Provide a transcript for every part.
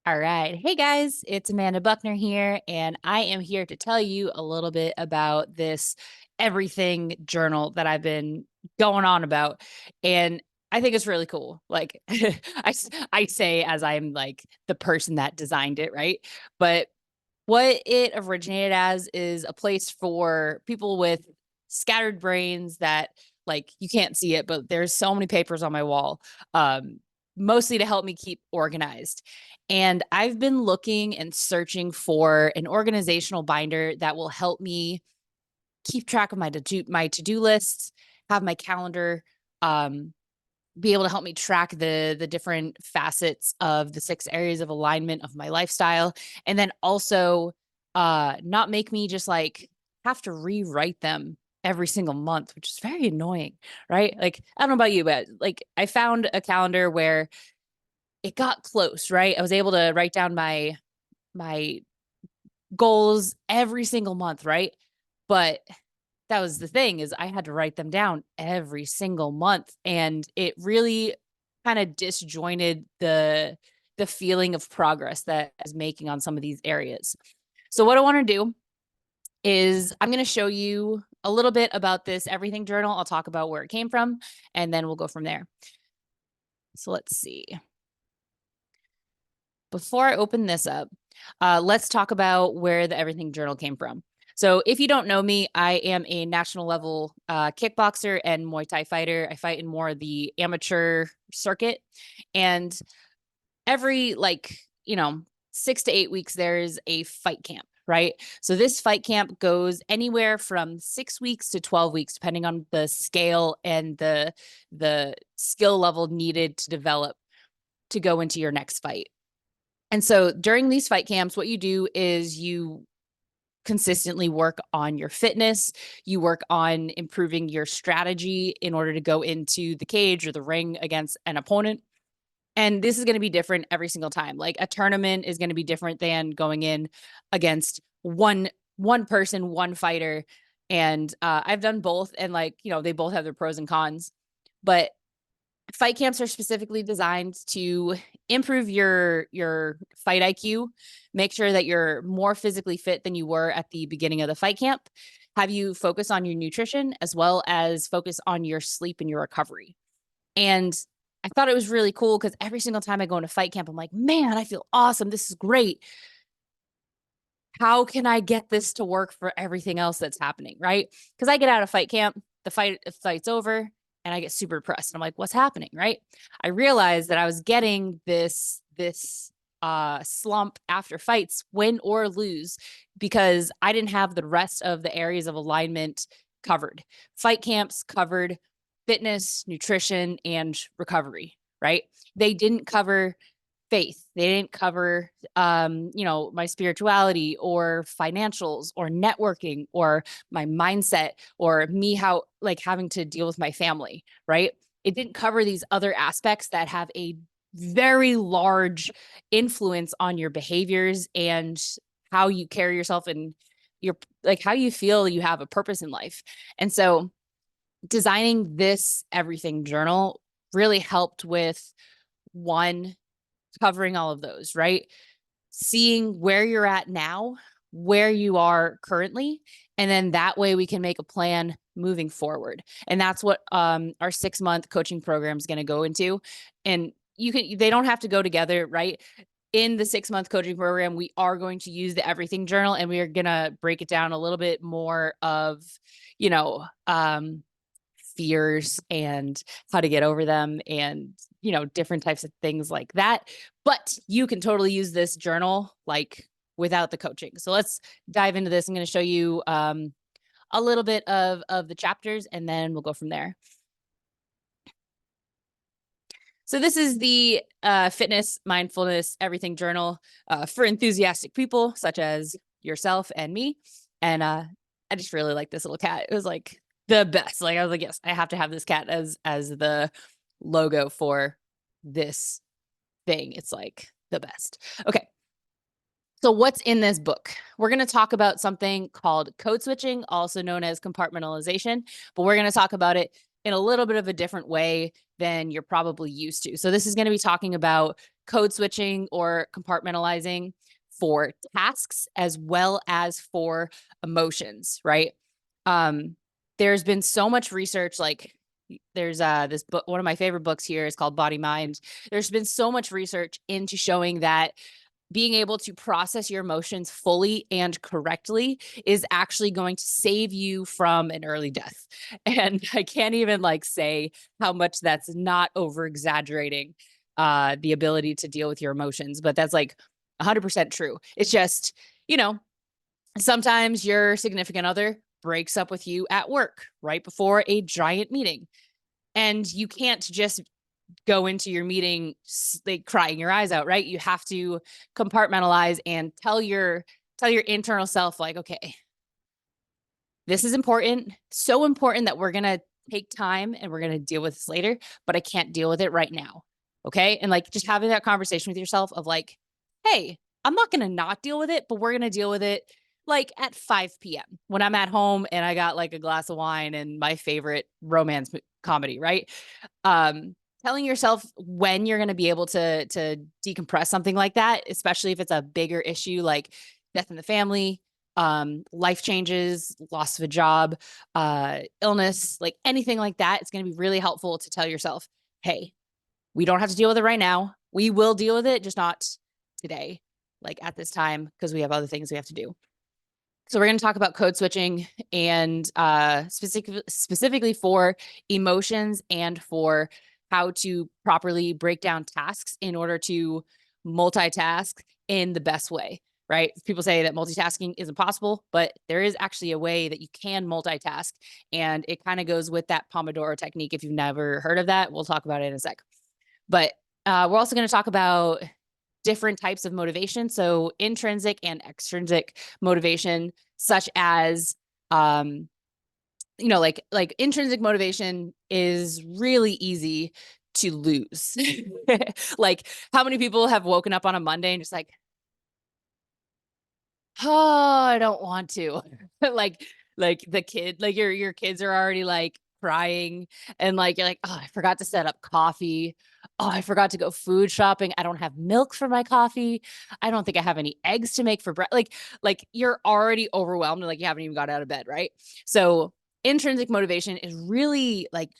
All right. Hey guys, it's Amanda Buckner here, and I am here to tell you a little bit about this everything journal that I've been going on about. And I think it's really cool. Like I say as I'm like the person that designed it, right? But what it originated as is a place for people with scattered brains that like you can't see it, but there's so many papers on my wall, mostly to help me keep organized. And I've been looking and searching for an organizational binder that will help me keep track of my to-do lists, have my calendar, um, be able to help me track the different facets of the 6 areas of alignment of my lifestyle, and then also not make me just like have to rewrite them every single month, which is very annoying, right? Like I don't know about you, but like I found a calendar where it got close, right? I was able to write down my goals every single month, right? But that was the thing, is I had to write them down every single month, and it really kind of disjointed the feeling of progress that I was making on some of these areas. So what I want to do is I'm going to show you a little bit about this everything journal. I'll talk about where it came from, and then we'll go from there. So let's see. Before I open this up, let's talk about where the everything journal came from. So if you don't know me, I am a national level kickboxer and Muay Thai fighter. I fight in more of the amateur circuit. And every 6 to 8 weeks, there's a fight camp, right? So this fight camp goes anywhere from 6 weeks to 12 weeks, depending on the scale and the skill level needed to develop to go into your next fight. And so during these fight camps, what you do is you consistently work on your fitness, you work on improving your strategy in order to go into the cage or the ring against an opponent. And this is going to be different every single time. Like a tournament is going to be different than going in against one person, one fighter. And I've done both, and they both have their pros and cons. But fight camps are specifically designed to improve your fight IQ, make sure that you're more physically fit than you were at the beginning of the fight camp, have you focus on your nutrition as well as focus on your sleep and your recovery. And I thought it was really cool because every single time I go into fight camp, I'm like, man, I feel awesome. This is great. How can I get this to work for everything else that's happening, right? Because I get out of fight camp, the fight's over, and I get super depressed. And I'm like, what's happening, right? I realized that I was getting this slump after fights, win or lose, because I didn't have the rest of the areas of alignment covered. Fight camps covered fitness, nutrition, and recovery, right? They didn't cover faith. They didn't cover, my spirituality or financials or networking or my mindset or me, having to deal with my family, right? It didn't cover these other aspects that have a very large influence on your behaviors and how you carry yourself and your how you feel you have a purpose in life. And so designing this everything journal really helped with one, covering all of those, right? Seeing where you're at now, where you are currently, and then that way we can make a plan moving forward. And that's what our 6 month coaching program is going to go into. And they don't have to go together, right? In the 6 month coaching program, we are going to use the everything journal, and we are going to break it down a little bit more of, you know, fears and how to get over them and different types of things like that. But you can totally use this journal like without the coaching. So let's dive into this. I'm going to show you a little bit of the chapters, and then we'll go from there. So this is the fitness, mindfulness, everything journal for enthusiastic people such as yourself and me. And I just really like this little cat. It was like the best. Like I was like, yes, I have to have this cat as the logo for this thing. It's like the best. Okay. So what's in this book? We're going to talk about something called code switching, also known as compartmentalization, but we're going to talk about it in a little bit of a different way than you're probably used to. So this is going to be talking about code switching or compartmentalizing for tasks as well as for emotions, right? There's been so much research, like there's this book, one of my favorite books here is called Body Mind. There's been so much research into showing that being able to process your emotions fully and correctly is actually going to save you from an early death. And I can't even like say how much that's not over exaggerating the ability to deal with your emotions, but that's like 100% true. It's just, you know, sometimes your significant other breaks up with you at work right before a giant meeting. And you can't just go into your meeting like crying your eyes out, right? You have to compartmentalize and tell your internal self like, okay, this is important, so important that we're going to take time and we're going to deal with this later, but I can't deal with it right now. Okay? And like just having that conversation with yourself of like, hey, I'm not going to not deal with it, but we're going to deal with it like at 5 p.m. when I'm at home and I got like a glass of wine and my favorite romance comedy, right? um Telling yourself when you're going to be able to decompress something like that, especially if it's a bigger issue like death in the family, life changes, loss of a job, illness, like anything like that, it's going to be really helpful to tell yourself, hey, we don't have to deal with it right now, we will deal with it, just not today, like at this time, because we have other things we have to do. So we're going to talk about code switching and specifically for emotions and for how to properly break down tasks in order to multitask in the best way, right? People say that multitasking is impossible, but there is actually a way that you can multitask. And it kind of goes with that Pomodoro technique. If you've never heard of that, we'll talk about it in a sec. But we're also going to talk about different types of motivation. So intrinsic and extrinsic motivation, such as, like intrinsic motivation is really easy to lose. Like how many people have woken up on a Monday and just like, oh, I don't want to. like like the kid, like your kids are already like crying and like you're like, oh, I forgot to set up coffee. Oh, I forgot to go food shopping. I don't have milk for my coffee. I don't think I have any eggs to make for breakfast. Like you're already overwhelmed and like you haven't even got out of bed, right? So intrinsic motivation is really like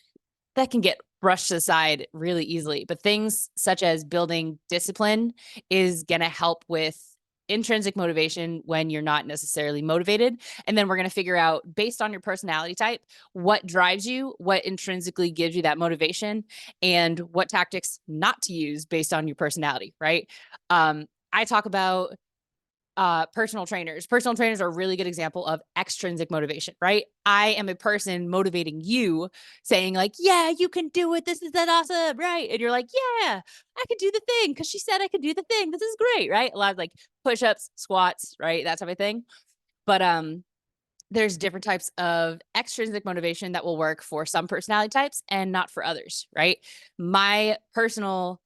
that can get brushed aside really easily. But things such as building discipline is going to help with intrinsic motivation when you're not necessarily motivated. And then we're going to figure out, based on your personality type, what drives you, what intrinsically gives you that motivation, and what tactics not to use based on your personality, right? I talk about personal trainers. Personal trainers are a really good example of extrinsic motivation, right? I am a person motivating you, saying like, yeah, you can do it. This is that awesome, right? And you're like, yeah, I could do the thing because she said I could do the thing. This is great, right? A lot of like push-ups, squats, right? That type of thing. But there's different types of extrinsic motivation that will work for some personality types and not for others, right? My personal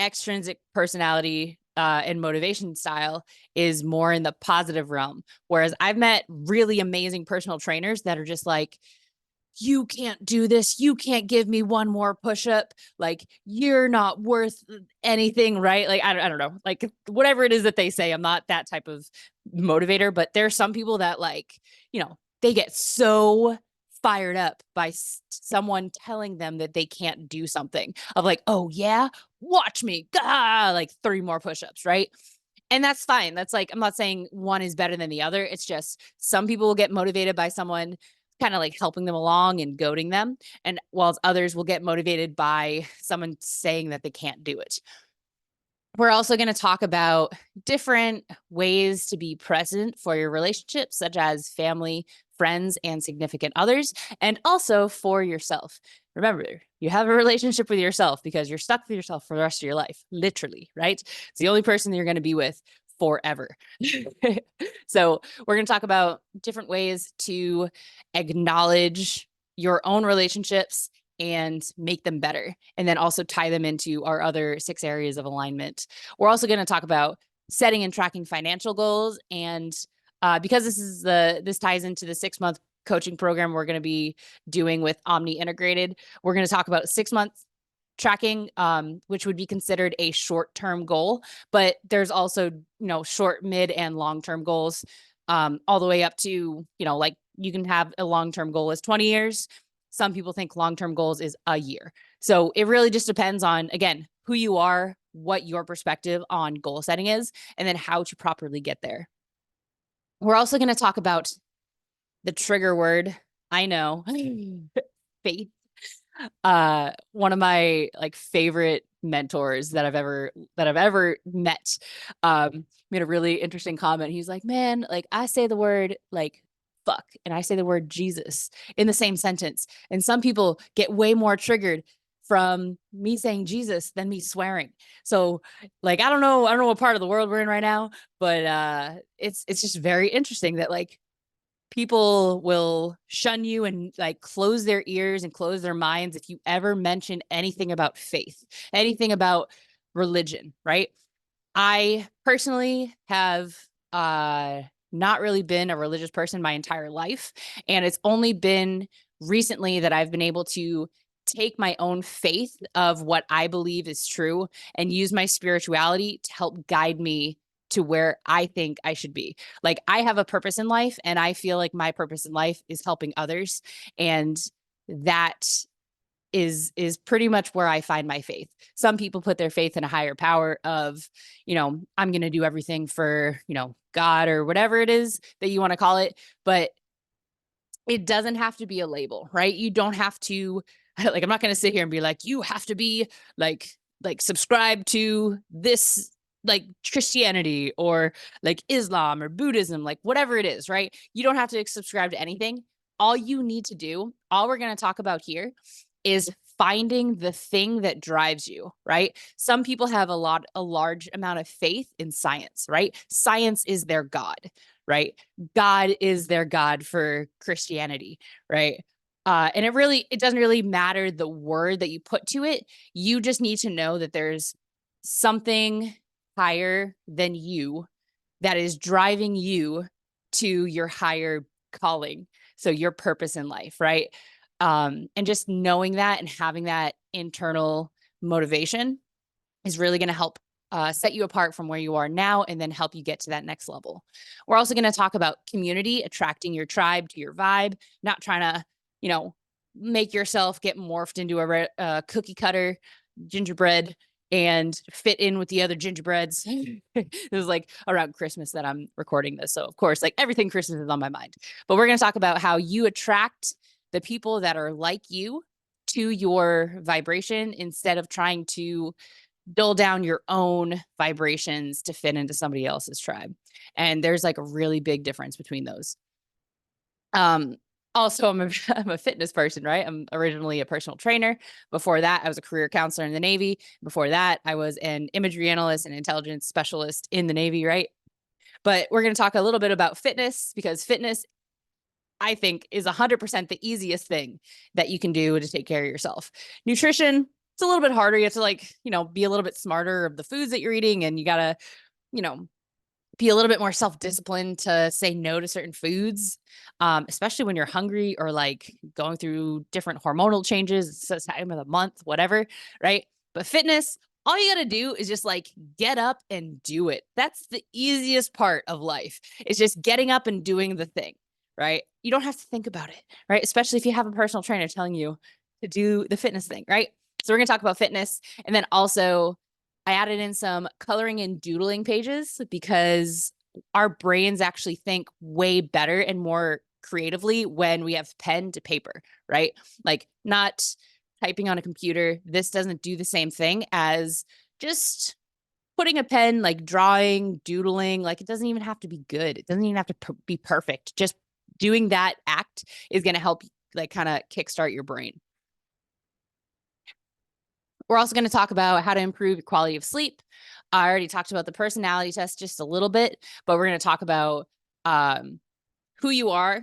extrinsic personality and motivation style is more in the positive realm. Whereas I've met really amazing personal trainers that are just like, you can't do this. You can't give me one more push up. Like, you're not worth anything, right? Like, I don't know. Like, whatever it is that they say, I'm not that type of motivator, but there are some people that, like, they get so fired up by someone telling them that they can't do something, of like, oh, yeah, watch me, like 3 more push ups, right? And that's fine. That's like, I'm not saying one is better than the other. It's just some people will get motivated by someone kind of like helping them along and goading them. And whilst others will get motivated by someone saying that they can't do it. We're also going to talk about different ways to be present for your relationships, such as family, friends, and significant others, and also for yourself. Remember, you have a relationship with yourself because you're stuck with yourself for the rest of your life, literally, right? It's the only person that you're going to be with forever. So we're going to talk about different ways to acknowledge your own relationships and make them better, and then also tie them into our other 6 areas of alignment. We're also going to talk about setting and tracking financial goals. And because this ties into the 6-month coaching program we're going to be doing with Omni Integrated. We're going to talk about 6 months tracking, which would be considered a short-term goal, but there's also, short, mid, and long-term goals, all the way up to, like you can have a long-term goal as 20 years. Some people think long-term goals is a year. So it really just depends on, again, who you are, what your perspective on goal setting is, and then how to properly get there. We're also going to talk about the trigger word. I know, faith. One of my like favorite mentors that I've ever met made a really interesting comment. He's like, man, like I say the word like fuck and I say the word Jesus in the same sentence, and some people get way more triggered from me saying Jesus than me swearing. So like I don't know what part of the world we're in right now, but it's just very interesting that like people will shun you and like close their ears and close their minds if you ever mention anything about faith, anything about religion, right? I personally have not really been a religious person my entire life, and it's only been recently that I've been able to take my own faith of what I believe is true and use my spirituality to help guide me to where I think I should be. Like I have a purpose in life, and I feel like my purpose in life is helping others, and that is pretty much where I find my faith. Some people put their faith in a higher power of, I'm going to do everything for, God or whatever it is that you want to call it, but it doesn't have to be a label, right? You don't have to like, I'm not going to sit here and be like, you have to be like subscribe to this like Christianity or like Islam or Buddhism, like whatever it is, right? You don't have to subscribe to anything. All you need to do, all we're going to talk about here is finding the thing that drives you, right? Some people have a large amount of faith in science, right? Science is their God, right? God is their God for Christianity, right? And it doesn't really matter the word that you put to it. You just need to know that there's something higher than you that is driving you to your higher calling. So your purpose in life, right? And just knowing that and having that internal motivation is really going to help set you apart from where you are now and then help you get to that next level. We're also going to talk about community, attracting your tribe to your vibe, not trying to, make yourself get morphed into a cookie cutter gingerbread and fit in with the other gingerbreads. It was like around Christmas that I'm recording this. So of course, like everything Christmas is on my mind, but we're going to talk about how you attract the people that are like you to your vibration instead of trying to dull down your own vibrations to fit into somebody else's tribe. And there's like a really big difference between those. Also, I'm a fitness person, right? I'm originally a personal trainer. Before that, I was a career counselor in the Navy. Before that, I was an imagery analyst and intelligence specialist in the Navy, right? But we're going to talk a little bit about fitness because fitness, I think, is 100% the easiest thing that you can do to take care of yourself. Nutrition, it's a little bit harder. You have to be a little bit smarter of the foods that you're eating, and you got to, be a little bit more self-disciplined to say no to certain foods, especially when you're hungry or like going through different hormonal changes. It's the time of the month, whatever, right? But fitness, all you got to do is just like get up and do it. That's the easiest part of life. It's just getting up and doing the thing, right? You don't have to think about it, right? Especially if you have a personal trainer telling you to do the fitness thing, right? So we're going to talk about fitness, and then also I added in some coloring and doodling pages because our brains actually think way better and more creatively when we have pen to paper, right? Like not typing on a computer. This doesn't do the same thing as just putting a pen, like drawing, doodling. Like it doesn't even have to be good. It doesn't even have to be perfect. Just doing that act is going to help like kind of kickstart your brain. We're also going to talk about how to improve your quality of sleep. I already talked about the personality test just a little bit, but we're going to talk about who you are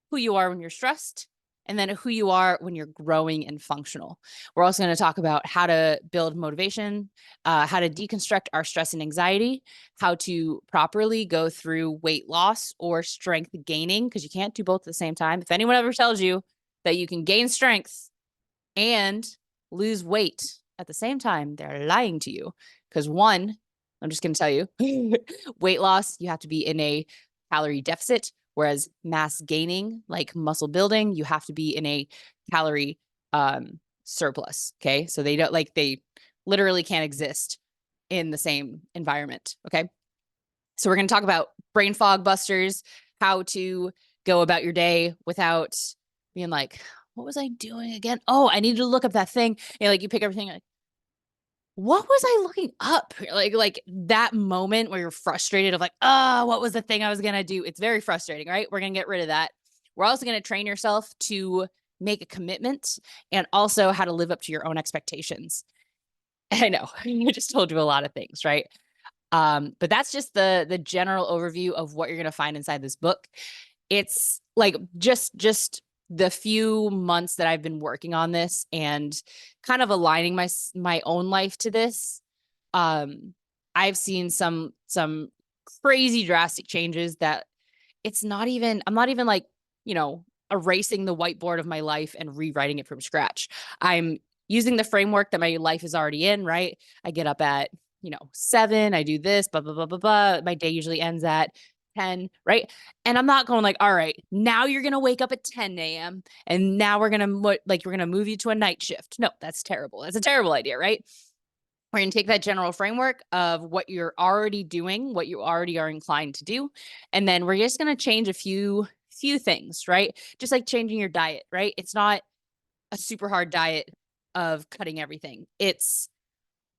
when you're stressed, and then who you are when you're growing and functional. We're also going to talk about how to build motivation, how to deconstruct our stress and anxiety, how to properly go through weight loss or strength gaining, because you can't do both at the same time. If anyone ever tells you that you can gain strength and lose weight at the same time, they're lying to you. Because one, I'm just going to tell you, weight loss, you have to be in a calorie deficit, whereas mass gaining, like muscle building, you have to be in a calorie surplus. Okay. So they don't like, they literally can't exist in the same environment. Okay. So we're going to talk about brain fog busters, how to go about your day without being like, what was I doing again? Oh, I need to look up that thing. You know, like you pick everything like, what was I looking up? Like that moment where you're frustrated of like, oh, what was the thing I was going to do? It's very frustrating, right? We're going to get rid of that. We're also going to train yourself to make a commitment and also how to live up to your own expectations. I know I just told you a lot of things, right? But that's just the general overview of what you're going to find inside this book. It's like just the few months that I've been working on this and kind of aligning my own life to this. I've seen some crazy drastic changes that I'm not even like, you know, erasing the whiteboard of my life and rewriting it from scratch. I'm using the framework that my life is already in, right? I get up at, 7, I do this, blah, blah, blah, blah, blah. My day usually ends at 10, right? And I'm not going like, all right, now you're going to wake up at 10 a.m. and now we're going to we're going to move you to a night shift. No, that's terrible. That's a terrible idea, right? We're going to take that general framework of what you're already doing, what you already are inclined to do. And then we're just going to change a few things, right? Just like changing your diet, right? It's not a super hard diet of cutting everything. It's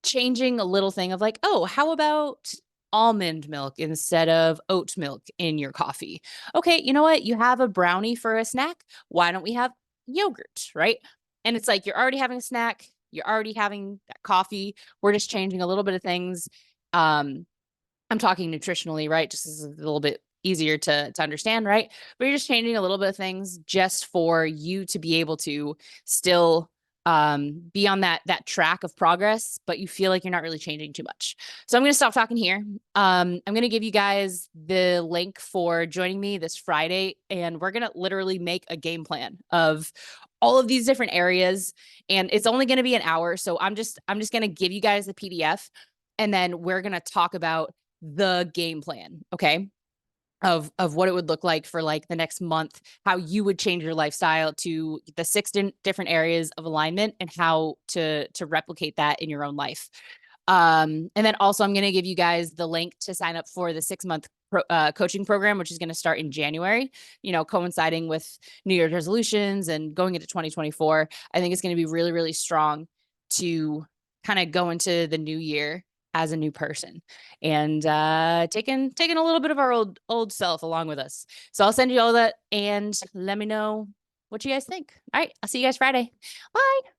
changing a little thing of like, oh, how about almond milk instead of oat milk in your coffee? Okay, you know what? You have a brownie for a snack. Why don't we have yogurt, right? And it's like you're already having a snack, you're already having that coffee. We're just changing a little bit of things. I'm talking nutritionally, right? Just as a little bit easier to understand, right? But you're just changing a little bit of things just for you to be able to still be on that track of progress, but you feel like you're not really changing too much. So I'm going to stop talking here. I'm going to give you guys the link for joining me this Friday, and we're going to literally make a game plan of all of these different areas, and it's only going to be an hour. So I'm just going to give you guys the PDF, and then we're going to talk about the game plan, okay? Of what it would look like for like the next month, how you would change your lifestyle to the 6 different areas of alignment and how to replicate that in your own life. And then also I'm going to give you guys the link to sign up for the 6-month coaching program, which is going to start in January, coinciding with New Year's resolutions and going into 2024. I think it's going to be really, really strong to kind of go into the new year as a new person and taking a little bit of our old self along with us. So I'll send you all that and let me know what you guys think. All right, I'll see you guys Friday. Bye.